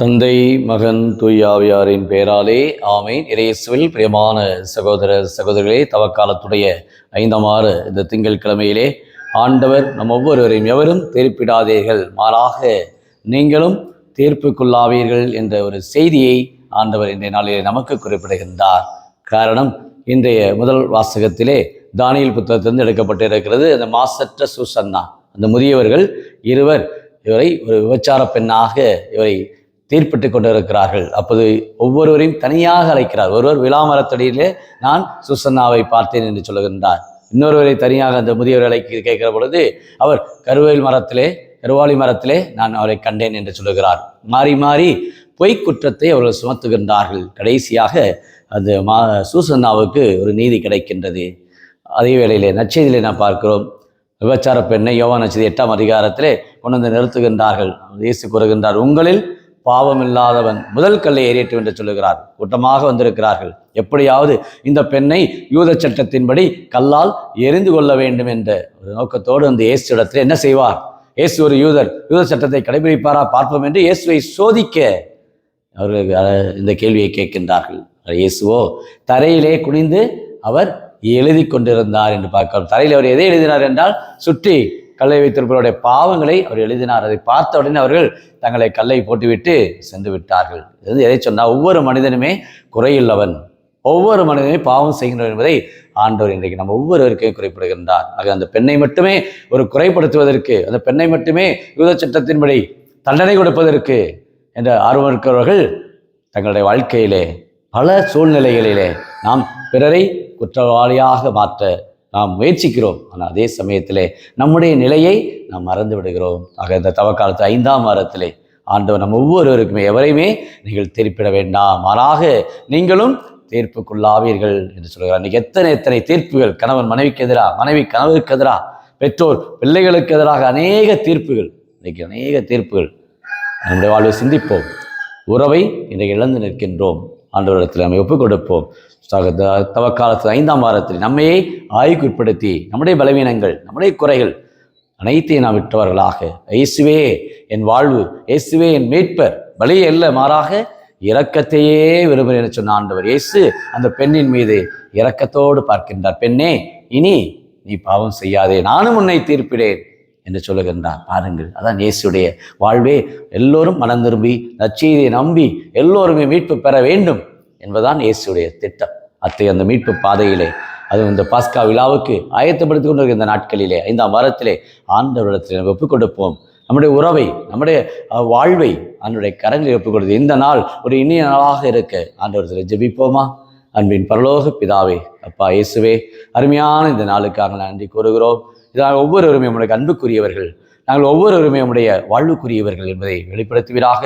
தந்தை மகன் தூயாவியாரின் பெயராலே ஆமேன். இயேசுவில் பிரியமான சகோதர சகோதரிகளே, தவக்காலத்துடைய 5ஆம் வார இந்த திங்கள் கிழமையிலே ஆண்டவர் நம் ஒவ்வொருவரையும் எவரும் தீர்ப்பிடாதீர்கள், மாறாக நீங்களும் தீர்ப்புக்குள்ளாவீர்கள் என்ற ஒரு செய்தியை ஆண்டவர் இன்றைய நாளிலே நமக்கு குறிப்பிடுகின்றார். காரணம், இன்றைய முதல் வாசகத்திலே தானியேல் புத்தகத்திலிருந்து எடுக்கப்பட்டிருக்கிறது. அந்த மாசற்ற சூசன்னா, அந்த முதியவர்கள் இருவர் இவரை ஒரு விபச்சார பெண்ணாக இவரை தீர்ப்பிட்டு கொண்டிருக்கிறார்கள். அப்போது ஒவ்வொருவரையும் தனியாக அழைக்கிறார். ஒருவர் விலாமரத்தடியிலே நான் சூசன்னாவை பார்த்தேன் என்று சொல்லுகின்றார். இன்னொருவரை தனியாக அந்த முதியவர்களை கேட்கிற பொழுது அவர் கருவாளி மரத்திலே நான் அவரை கண்டேன் என்று சொல்லுகிறார். மாறி மாறி பொய்க் குற்றத்தை அவர்கள் சுமத்துகின்றார்கள். கடைசியாக அந்த சூசன்னாவுக்கு ஒரு நீதி கிடைக்கின்றது. அதே வேளையிலே நற்செய்தியிலே நாம் பார்க்கிறோம், விபச்சார பெண்ணை யோவான் நற்செய்தி 8ஆம் அதிகாரத்திலே கொண்டு வந்து நிறுத்துகின்றார்கள். இயேசு கூறுகின்றார், உங்களில் பாவம் இல்லாதவன் முதல் கல்லை ஏறியட்டும் என்று சொல்லுகிறார். கூட்டமாக வந்திருக்கிறார்கள். எப்படியாவது இந்த பெண்ணை யூத சட்டத்தின்படி கல்லால் எரிந்து கொள்ள வேண்டும் என்ற ஒரு நோக்கத்தோடு அந்த இயேசு இடத்துல என்ன செய்வார்? இயேசு ஒரு யூத சட்டத்தை கடைபிடிப்பாரா பார்ப்போம் என்று இயேசுவை சோதிக்க அவர்கள் இந்த கேள்வியை கேட்கின்றார்கள். இயேசுவோ தரையிலே குனிந்து அவர் எழுதி கொண்டிருந்தார் என்று பார்க்கிறோம். தரையில் அவர் எதை எழுதினார் என்றால், சுற்றி கல்லை வைத்திருப்பவருடைய பாவங்களை அவர் எழுதினார். அதை பார்த்த உடனே அவர்கள் தங்களை கல்லை போட்டுவிட்டு சென்று விட்டார்கள். இது எதை சொன்னால், ஒவ்வொரு மனிதனுமே குறையுள்ளவன், ஒவ்வொரு மனிதனுமே பாவம் செய்கின்றவர் என்பதை ஆண்டவர் இன்றைக்கு நம்ம ஒவ்வொருவருக்கும் குறிப்பிடுகின்றார். ஆக அந்த பெண்ணை மட்டுமே ஒரு குறைப்படுத்துவதற்கு, அந்த பெண்ணை மட்டுமே யூத சட்டத்தின்படி தண்டனை கொடுப்பதற்கு என்ற ஆர்வம் இருக்கிறவர்கள் தங்களுடைய வாழ்க்கையிலே பல சூழ்நிலைகளிலே நாம் பிறரை குற்றவாளியாக மாற்ற நாம் முயற்சிக்கிறோம். ஆனால் அதே சமயத்திலே நம்முடைய நிலையை நாம் மறந்து விடுகிறோம். ஆக இந்த தவக்காலத்து 5ஆம் வாரத்திலே ஆண்டவர் நம்ம ஒவ்வொருவருக்குமே எவரையுமே நீங்கள் தீர்ப்பிட வேண்டாம், மாறாக நீங்களும் தீர்ப்புக்குள்ளாவீர்கள் என்று சொல்கிறார். இன்றைக்கி எத்தனை தீர்ப்புகள், கணவன் மனைவிக்கு எதிராக, மனைவி கணவருக்கு எதிராக, பெற்றோர் பிள்ளைகளுக்கு எதிராக அநேக தீர்ப்புகள். இன்றைக்கு அநேக தீர்ப்புகள். நம்முடைய வாழ்வை சிந்திப்போம். உறவை இன்றைக்கு இழந்து நிற்கின்றோம். ஆண்டவரிடத்தில் நம்ம ஒப்புக் கொடுப்போம். தவக்காலத்து 5ஆம் வாரத்தில் நம்மையே ஆய்வுக்குட்படுத்தி நம்முடைய பலவீனங்கள், நம்முடைய குறைகள் அனைத்தையும் நாம் விட்டவர்களாக, இயேசுவே என் வாழ்வு, இயேசுவே என் மீட்பர், பலியே அல்ல மாறாக இரக்கத்தையே விரும்புகிறேன் என்று சொன்ன ஆண்டவர் இயேசு அந்த பெண்ணின் மீது இரக்கத்தோடு பார்க்கின்றார். பெண்ணே, இனி நீ பாவம் செய்யாதே, நானும் உன்னை தீர்ப்பிடேன் என்று சொல்லுகின்றார். பாருங்கள், அதான் இயேசுடைய வாழ்வே. எல்லோரும் மனம் திரும்பி நற்செய்தியை நம்பி எல்லோருமே மீட்பு பெற வேண்டும் என்பதுதான் இயேசுடைய திட்டம். அந்த மீட்பு பாதையிலே, அதுவும் இந்த பாஸ்கா விழாவுக்கு ஆயத்தப்படுத்திக் கொண்டிருக்கிற இந்த நாட்களிலே 5ஆம் வாரத்திலே ஆண்டவரிடத்தில் நம்ம ஒப்புக் கொடுப்போம். நம்முடைய உறவை, நம்முடைய வாழ்வை ஆண்டவருடைய கரங்களில் ஒப்புக் கொடுத்து இந்த நாள் ஒரு இனிய நாளாக இருக்க ஆண்டவரிடத்தில் ஜெபிப்போமா? அன்பின் பரலோக பிதாவே, அப்பா இயேசுவே, அருமையான இந்த நாளுக்காக நன்றி கூறுகிறோம். இதனால் ஒவ்வொருவருமே நம்முடைய அன்புக்குரியவர்கள், நாங்கள் ஒவ்வொருவருமே நம்முடைய வாழ்வுக்குரியவர்கள் என்பதை வெளிப்படுத்துவீராக.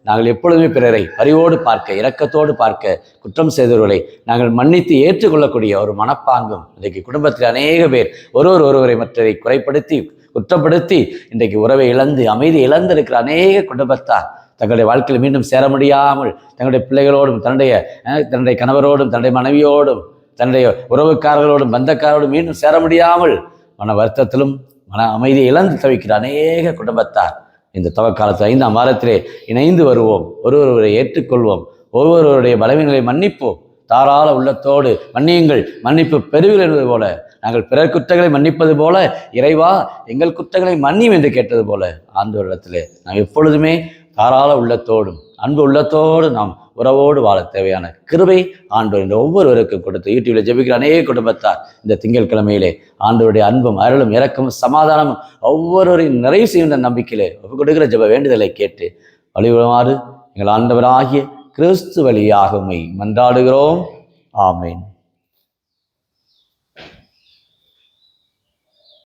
நாங்கள் எப்பொழுதுமே பிறரை அறிவோடு பார்க்க, இரக்கத்தோடு பார்க்க, குற்றம் செய்தவர்களை நாங்கள் மன்னித்து ஏற்றுக்கொள்ளக்கூடிய ஒரு மனப்பாங்கும் இன்றைக்கு குடும்பத்தில் அநேக பேர் ஒருவரை மற்றதை குறைப்படுத்தி, குற்றப்படுத்தி இன்றைக்கு உறவை இழந்து, அமைதி இழந்திருக்கிற அநேக குடும்பத்தார் தங்களுடைய வாழ்க்கையில் மீண்டும் சேர முடியாமல் தங்களுடைய பிள்ளைகளோடும், தன்னுடைய கணவரோடும், தன்னுடைய மனைவியோடும், தன்னுடைய உறவுக்காரர்களோடும், பந்தக்காரோடும் மீண்டும் சேர முடியாமல் மன வருத்தத்திலும் மன அமைதியை இழந்து தவிக்கிற அநேக குடும்பத்தார் இந்த தவக்காலத்து 5ஆம் வாரத்திலே இணைந்து வருவோம். ஒருவரை ஏற்றுக்கொள்வோம். ஒவ்வொருவருடைய பலவீனங்களை மன்னிப்போம். தாராள உள்ளத்தோடு மன்னியுங்கள், மன்னிப்பு பெறுவீர்கள் என்பது போல, நாங்கள் பிறர் குற்றங்களை மன்னிப்பது போல இறைவா எங்கள் குற்றங்களை மன்னியும் என்று கேட்டது போல ஆண்டவரிடத்திலே நாம் எப்பொழுதுமே தாராள உள்ளத்தோடும் அன்பு உள்ளத்தோடு நாம் உறவோடு வாழ தேவையான கிருபை ஆண்டவர் இந்த ஒவ்வொருவருக்கும் கொடுத்து யூடியூப்ல ஜெபிக்கிற அநேக குடும்பத்தார் இந்த திங்கட்கிழமையிலே ஆண்டவருடைய அன்பும், அருளும், இரக்கமும், சமாதானமும் ஒவ்வொருவரையும் நிறைவு செய்கின்ற நம்பிக்கையிலே கொடுக்கிற ஜெப வேண்டுதலை கேட்டு வழிபடுமாறு எங்கள் ஆண்டவராகிய கிறிஸ்து வழியாக உம்மை மன்றாடுகிறோம். ஆமேன்.